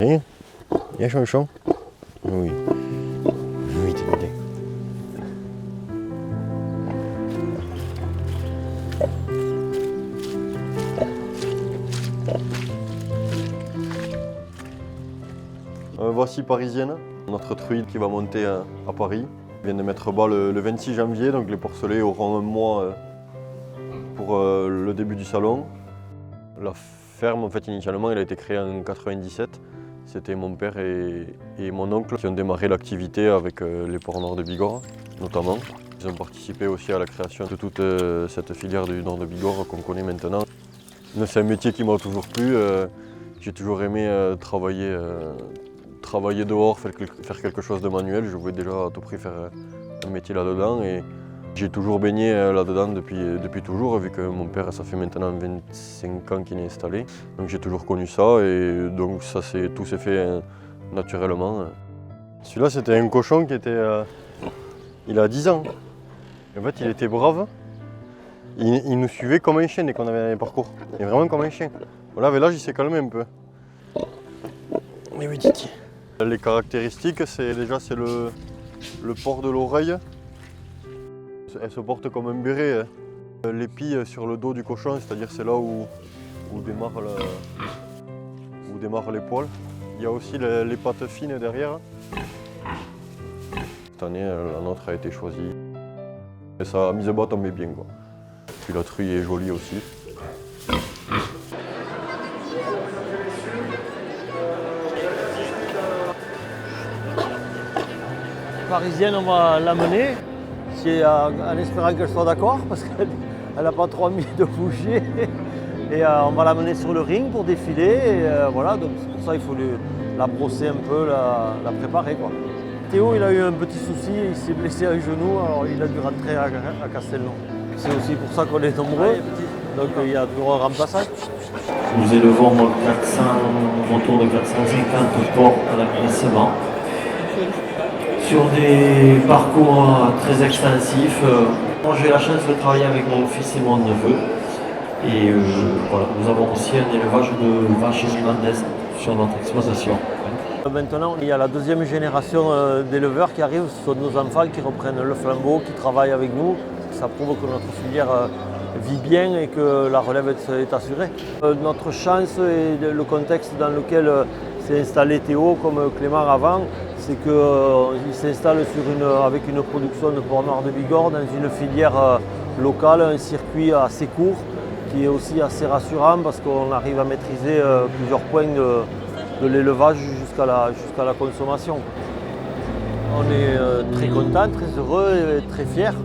Hein? Il y a Chanchon? Oui. Oui, t'es bien. Voici Parisienne, notre truite qui va monter à Paris. On vient de mettre bas le 26 janvier, donc les porcelets auront un mois pour le début du salon. La ferme, en fait, initialement, elle a été créée en 1997. C'était mon père et mon oncle qui ont démarré l'activité avec les porcs nord de Bigorre, notamment. Ils ont participé aussi à la création de toute cette filière du nord de Bigorre qu'on connaît maintenant. C'est un métier qui m'a toujours plu. J'ai toujours aimé travailler dehors, faire quelque chose de manuel. Je voulais déjà à tout prix faire un métier là-dedans. Et j'ai toujours baigné là-dedans depuis toujours, vu que mon père, ça fait maintenant 25 ans qu'il est installé. Donc j'ai toujours connu ça et donc tout s'est fait naturellement. Celui-là, c'était un cochon qui était... il a 10 ans. En fait, il était brave. Il nous suivait comme un chien dès qu'on avait un parcours. Et vraiment comme un chien. Voilà, avec l'âge, il s'est calmé un peu. Mais oui, Titi. Les caractéristiques, c'est le port de l'oreille. Elle se porte comme un béret. L'épi sur le dos du cochon, c'est-à-dire c'est là où démarrent les poils. Il y a aussi les pattes fines derrière. Cette année, la nôtre a été choisie. Et sa mise à bas tombait bien, quoi. Puis la truie est jolie aussi. Parisienne, on va l'amener, en espérant qu'elle soit d'accord, parce qu'elle n'a pas trop envie de bouger. Et on va l'amener sur le ring pour défiler. Et voilà, donc c'est pour ça qu'il faut la brosser un peu, la préparer, quoi. Théo, il a eu un petit souci, il s'est blessé à un genou, alors il a dû rentrer à Castelnau. C'est aussi pour ça qu'on est nombreux, donc il y a toujours un remplaçant. Nous élevons autour de 450 porcs à l'agressement. Sur des parcours très extensifs. Moi, j'ai la chance de travailler avec mon fils et mon neveu. Et voilà, nous avons aussi un élevage de vaches irlandaises sur notre exploitation. Maintenant, il y a la deuxième génération d'éleveurs qui arrivent. Ce sont nos enfants qui reprennent le flambeau, qui travaillent avec nous. Ça prouve que notre filière vit bien et que la relève est assurée. Notre chance et le contexte dans lequel s'est installé Théo, comme Clément avant, c'est qu'il s'installe avec une production de porc noir de Bigorre dans une filière locale, un circuit assez court qui est aussi assez rassurant parce qu'on arrive à maîtriser plusieurs points de l'élevage jusqu'à la consommation. On est très contents, très heureux et très fiers.